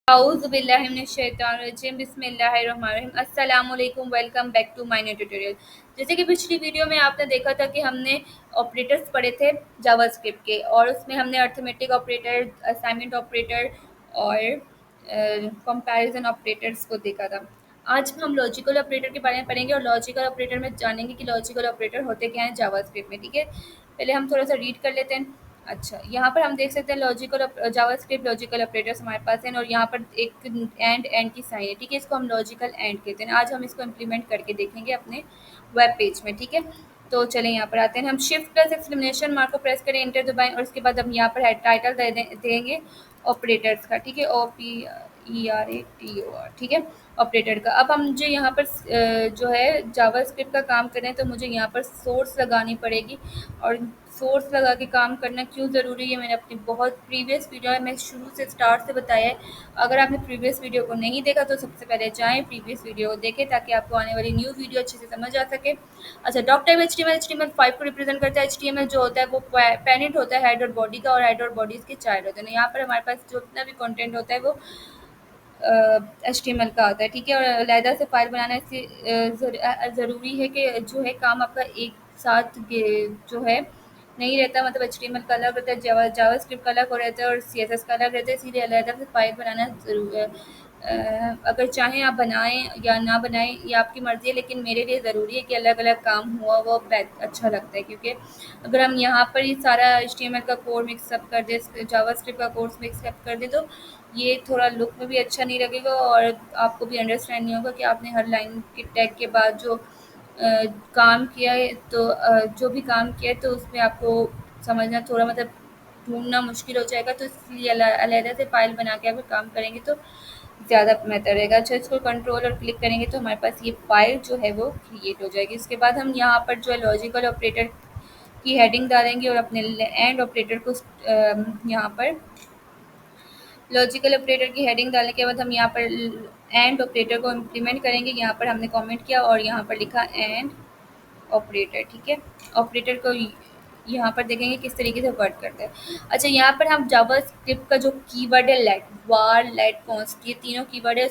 औज़ुबिल्लाहिमिनश्शैतानिर्रजीम बिस्मिल्लाहिर्रहमानिर्रहीम अस्सलामु अलैकुम welcome back to my new tutorial. जैसे कि पिछली वीडियो में आपने देखा था कि हमने ऑपरेटर्स पढ़े थे जावास्क्रिप्ट के, और उसमें हमने अर्थमेटिक ऑपरेटर, असाइनमेंट ऑपरेटर और कंपैरिजन ऑपरेटर्स को देखा था। आज हम लॉजिकल ऑपरेटर के बारे में पढ़ेंगे और लॉजिकल ऑपरेटर में जानेंगे कि लॉजिकल ऑपरेटर होते क्या हैं जावास्क्रिप्ट में। ठीक है, पहले हम थोड़ा सा रीड कर लेते हैं। अच्छा, यहाँ पर हम देख सकते हैं लॉजिकल जावास्क्रिप्ट लॉजिकल ऑपरेटर्स हमारे पास हैं, और यहाँ पर एक एंड की साइन है। ठीक है, इसको हम लॉजिकल एंड कहते हैं। आज हम इसको इम्प्लीमेंट करके देखेंगे अपने वेब पेज में। ठीक है, तो चलें यहाँ पर आते हैं। हम शिफ्ट प्लस एक्सक्लेमेशन मार्क को प्रेस करें, इंटर दबाएं, और उसके बाद हम यहाँ पर टाइटल देंगे ऑपरेटर्स का। ठीक है, OPERATOR। ठीक है, ऑपरेटर का। अब हम मुझे यहाँ पर जो है जावास्क्रिप्ट का काम करें तो मुझे यहाँ पर सोर्स लगानी पड़ेगी। और सोर्स लगा के काम करना क्यों ज़रूरी है, मैंने अपनी बहुत प्रीवियस वीडियो में शुरू से स्टार्ट से बताया है। अगर आपने प्रीवियस वीडियो को नहीं देखा तो सबसे पहले जाएं प्रीवियस वीडियो को देखें, ताकि आपको आने वाली न्यू वीडियो अच्छे से समझ आ सके। अच्छा, डॉक टाइप HTML5 को रिप्रेजेंट करता है। HTML जो होता है वो पैरेंट होता है हेड और बॉडी का, और हेड और बॉडी इसके चाइल्ड होते हैं। यहाँ पर हमारे पास जो जितना भी कंटेंट होता है वो HTML का आता है। ठीक है, और अलहदा से फाइल बनाना इससे ज़रूरी है कि जो है काम आपका एक साथ जो है नहीं रहता। मतलब HTML का अलग रहता है, जावास्क्रिप्ट का अलग हो रहता है, और CSS का अलग रहता है, इसीलिए अलहदा से फाइल बनाना ज़रूर है। अगर चाहें आप बनाएं या ना बनाएं, ये आपकी मर्ज़ी है, लेकिन मेरे लिए ज़रूरी है कि अलग अलग काम हुआ वो अच्छा लगता है। क्योंकि अगर हम यहाँ पर ही सारा HTML का कोड मिक्सअप कर दें, जावास्क्रिप्ट का कोर्स मिक्सअप कर दें, तो ये थोड़ा लुक में भी अच्छा नहीं लगेगा, और आपको भी अंडरस्टैंड नहीं होगा कि आपने हर लाइन के टैग के बाद जो काम किया है, तो जो भी काम किया है तो उसमें आपको समझना थोड़ा मतलब ढूंढना मुश्किल हो जाएगा। तो इसलिए अलहदा से फाइल बना के अगर काम करेंगे तो ज़्यादा बेहतर रहेगा। अच्छा, इसको कंट्रोल और क्लिक करेंगे तो हमारे पास ये फाइल जो है वो क्रिएट हो जाएगी। इसके बाद हम यहाँ पर जो है लॉजिकल ऑपरेटर की हेडिंग डालेंगे, और अपने एंड ऑपरेटर को यहाँ पर लॉजिकल ऑपरेटर की हेडिंग डालने के बाद हम यहाँ पर एंड ऑपरेटर को इम्प्लीमेंट करेंगे। यहाँ पर हमने कमेंट किया और यहाँ पर लिखा एंड ऑपरेटर। ठीक है, ऑपरेटर को यहाँ पर देखेंगे किस तरीके से वर्क करता है। अच्छा, यहाँ पर हम जावास्क्रिप्ट का जो कीवर्ड है लेट, वार, लेट, कॉन्स्ट, ये तीनों कीवर्ड है।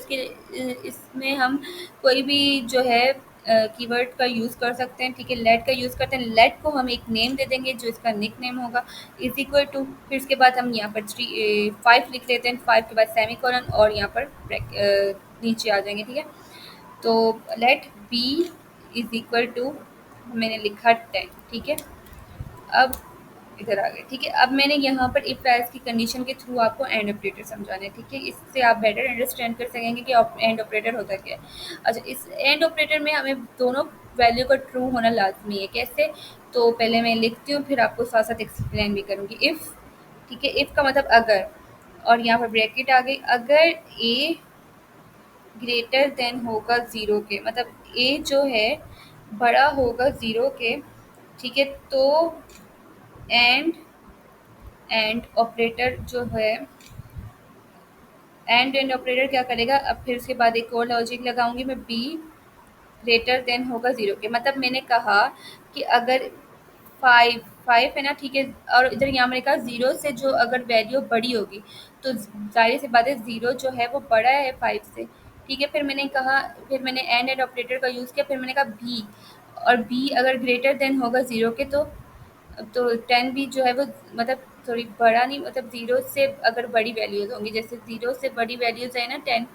इसमें हम कोई भी जो है कीवर्ड का यूज़ कर सकते हैं। ठीक है, लेट का यूज़ करते हैं। लेट को हम एक नेम दे देंगे जो इसका निक नेम होगा, इज इक्वल टू, फिर इसके बाद हम यहाँ पर 5 लिख लेते हैं। 5 के बाद सेमी कॉलन, और यहाँ पर नीचे आ जाएंगे। ठीक है, तो let B is equal to, मैंने लिखा 10। ठीक है, अब इधर आ गए। ठीक है, अब मैंने यहाँ पर इफ एल्स की कंडीशन के थ्रू आपको एंड ऑपरेटर समझाना है। ठीक है, इससे आप बेटर अंडरस्टैंड कर सकेंगे कि एंड ऑपरेटर होता क्या है। अच्छा, इस एंड ऑपरेटर में हमें दोनों वैल्यू का ट्रू होना लाजमी है। कैसे, तो पहले मैं लिखती हूँ, फिर आपको साथ साथ एक्सप्लेन भी करूँगी। इफ़, ठीक है, इफ़ का मतलब अगर, और यहाँ पर ब्रैकेट आ गई। अगर ए ग्रेटर देन होगा 0 के, मतलब ए जो है बड़ा होगा 0 के। ठीक है, तो एंड ऑपरेटर जो है, एंड ऑपरेटर क्या करेगा, अब फिर उसके बाद एक और लॉजिक लगाऊंगी मैं, बी ग्रेटर देन होगा 0 के। मतलब मैंने कहा कि अगर 5 है ना, ठीक है, और इधर यहाँ मैंने कहा 0 से जो अगर वैल्यू बड़ी होगी तो जाहिर सी बात है 0 जो है वो बड़ा है 5 से। ठीक है, फिर मैंने कहा, फिर मैंने एंड ऑपरेटर का यूज़ किया, फिर मैंने कहा बी, और बी अगर ग्रेटर देन होगा 0 के, तो 10 भी जो है वो मतलब थोड़ी बड़ा नहीं, मतलब 0 से अगर बड़ी वैल्यूज़ होंगी, जैसे 0 से बड़ी वैल्यूज़ है ना 10,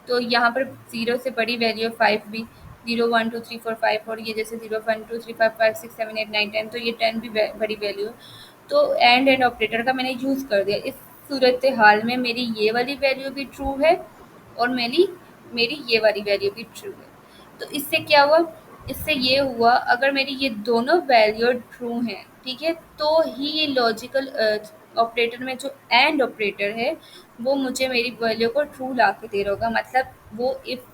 तो यहाँ पर 0 से बड़ी वैल्यू 5 भी, 0 1 2 3 4 5, और ये जैसे 0 1 2 3 5 5 6 7 8 9 10, तो ये 10 भी बड़ी वैल्यू है। तो एंड ऑपरेटर का मैंने यूज़ कर दिया। इस सूरत हाल में मेरी ये वाली वैल्यू भी ट्रू है, और मेरी मेरी ये वाली वैल्यू भी ट्रू है। तो इससे क्या हुआ, इससे ये हुआ अगर मेरी ये दोनों वैल्यू ट्रू हैं, ठीक है, तो ही ये लॉजिकल ऑपरेटर में जो एंड ऑपरेटर है वो मुझे मेरी वैल्यू को ट्रू ला के दे रहा होगा। मतलब वो इफ़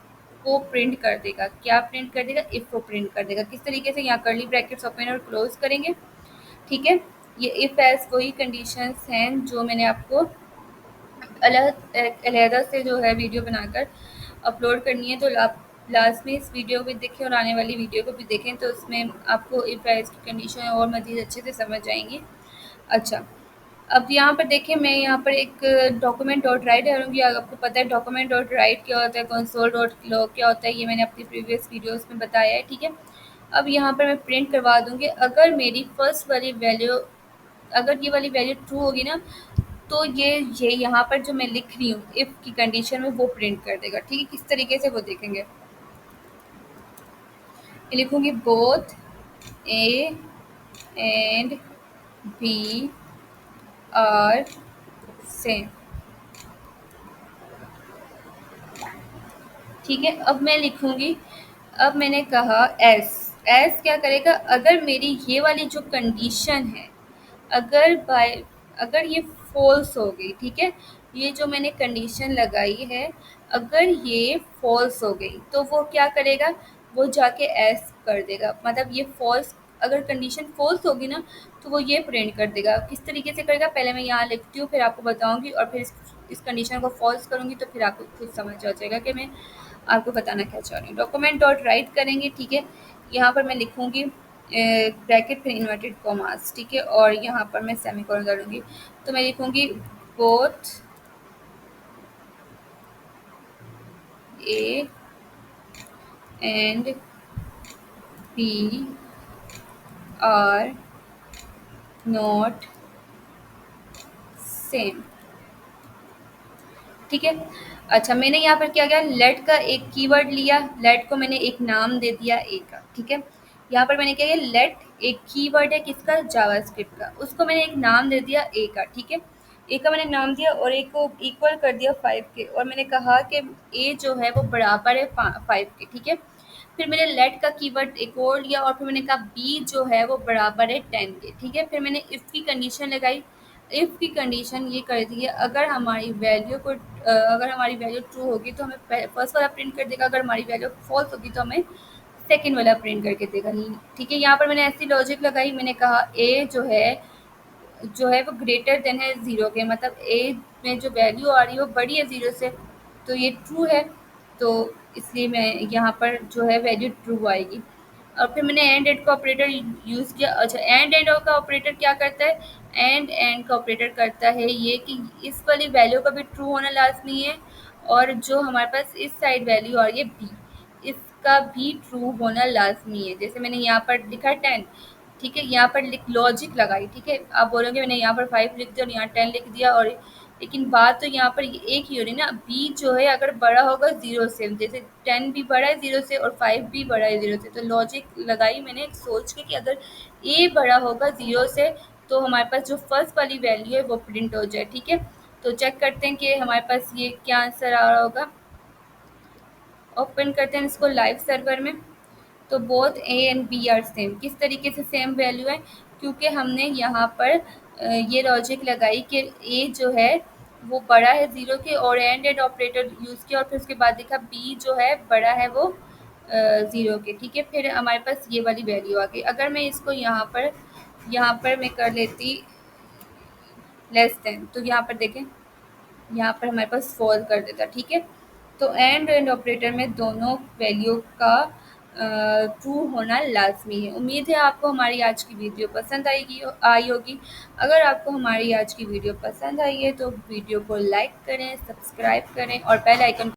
को प्रिंट कर देगा। क्या प्रिंट कर देगा, इफ़ को प्रिंट कर देगा। किस तरीके से, यहाँ कर्ली ब्रैकेट्स ओपन और क्लोज करेंगे। ठीक है, ये इफ़ एल्स वही कंडीशंस हैं जो मैंने आपको अलहदा से जो है वीडियो बनाकर अपलोड करनी है। तो आप लास्ट में इस वीडियो को भी देखें और आने वाली वीडियो को भी देखें, तो उसमें आपको इफ़ एल्स की कंडीशन और मज़ीद अच्छे से समझ आएंगी। अच्छा, अब यहाँ पर देखिए, मैं यहाँ पर एक डॉक्यूमेंट डॉट राइट करूँगी। आपको पता है डॉक्यूमेंट डॉट राइट क्या होता है, कंसोल डॉट लॉग क्या होता है, ये मैंने अपनी प्रीवियस वीडियोस में बताया है, ठीक है। अब यहाँ पर मैं प्रिंट करवा दूँगी। अगर मेरी फर्स्ट वाली वैल्यू, अगर ये वाली वैल्यू ट्रू होगी ना, तो ये यहाँ पर जो मैं लिख रही हूँ इफ़ की कंडीशन में, वो प्रिंट कर देगा, ठीक है। किस तरीके से वो देखेंगे, मैं लिखूँगी both A and B are same, ठीक है। अब मैं लिखूँगी, अब मैंने कहा एस, एस क्या करेगा, अगर मेरी ये वाली जो कंडीशन है, अगर बाय अगर ये फ़ॉल्स हो गई, ठीक है, ये जो मैंने कंडीशन लगाई है, अगर ये फ़ॉल्स हो गई तो वो क्या करेगा, वो जाके एस कर देगा। मतलब ये फ़ॉल्स, अगर कंडीशन फ़ॉल्स होगी ना, तो वो ये प्रिंट कर देगा। किस तरीके से करेगा, पहले मैं यहाँ लिखती हूँ, फिर आपको बताऊँगी, और फिर इस कंडीशन को फ़ॉल्स करूँगी, तो फिर आपको खुद समझ आ जाएगा कि मैं आपको बताना क्या चाह रही हूँ। डॉक्यूमेंट डॉट राइट करेंगे, ठीक है। यहाँ पर मैं लिखूँगी ब्रैकेट फिर इन्वर्टेड कॉमास, ठीक है, और यहाँ पर मैं सेमीकोलन डालूँगी। तो मैं लिखूँगी both A and B are not same, ठीक है। अच्छा, मैंने यहाँ पर क्या किया, लेट का एक कीवर्ड लिया, लेट को मैंने एक नाम दे दिया ए का, ठीक है। यहाँ पर मैंने क्या किया, लेट एक कीवर्ड है किसका, जावास्क्रिप्ट का, उसको मैंने एक नाम दे दिया ए का, ठीक है। ए का मैंने नाम दिया और ए को इक्वल कर दिया 5 के, और मैंने कहा कि ए जो है वो बराबर है 5 के, ठीक है। फिर मैंने लेट का कीवर्ड एक और लिया, और फिर मैंने कहा बी जो है वो बराबर है 10 के, ठीक है। फिर मैंने इफ़ की कंडीशन लगाई, इफ़ की कंडीशन ये कर दी है, अगर हमारी वैल्यू को अगर हमारी वैल्यू ट्रू होगी तो हमें फर्स्ट वाला प्रिंट कर देगा, अगर हमारी वैल्यू फॉल्स होगी तो हमें सेकंड वाला प्रिंट करके देगा, ठीक है। यहाँ पर मैंने ऐसी लॉजिक लगाई, मैंने कहा ए जो है वो ग्रेटर देन है ज़ीरो के, मतलब ए में जो वैल्यू आ रही है वो बड़ी है ज़ीरो से, तो ये ट्रू है, तो इसलिए मैं यहाँ पर जो है वैल्यू ट्रू आएगी। और फिर मैंने एंड का ऑपरेटर यूज़ किया। अच्छा, एंड का ऑपरेटर क्या करता है, एंड का ऑपरेटर करता है ये कि इस वाली वैल्यू का भी ट्रू होना लाजमी है, और जो हमारे पास इस साइड वैल्यू आ रही है बी, इसका भी ट्रू होना लाजमी है। जैसे मैंने यहाँ पर लिखा 10, ठीक है, यहाँ पर लॉजिक लगाई, ठीक है। आप बोलोगे मैंने यहाँ पर 5 लिख दिया और यहाँ 10 लिख दिया, और लेकिन बात तो यहाँ पर एक ही हो रही ना, बी जो है अगर बड़ा होगा ज़ीरो से, जैसे 10 भी बड़ा है ज़ीरो से और 5 भी बड़ा है ज़ीरो से, तो लॉजिक लगाई मैंने सोच के कि अगर ए बड़ा होगा ज़ीरो से तो हमारे पास जो फर्स्ट वाली वैल्यू है वो प्रिंट हो जाए, ठीक है। तो चेक करते हैं कि हमारे पास ये क्या आंसर आ रहा होगा। ओपन करते हैं इसको लाइव सर्वर में। तो both A and B are same, किस तरीके से सेम वैल्यू है, क्योंकि हमने यहाँ पर ये लॉजिक लगाई कि ए जो है वो बड़ा है ज़ीरो के, और एंड ऑपरेटर यूज़ किया, और फिर उसके बाद देखा बी जो है बड़ा है वो ज़ीरो के, ठीक है। फिर हमारे पास ये वाली वैल्यू आ गई। अगर मैं इसको यहाँ पर मैं कर लेती लेस देन, तो यहाँ पर देखें, यहाँ पर हमारे पास फॉल कर देता, ठीक है। तो एंड ऑपरेटर में दोनों वैल्यू का ट्रू होना लाजमी है। उम्मीद है आपको हमारी आज की वीडियो पसंद आई होगी। अगर आपको हमारी आज की वीडियो पसंद आई है तो वीडियो को लाइक करें, सब्सक्राइब करें और बेल आइकन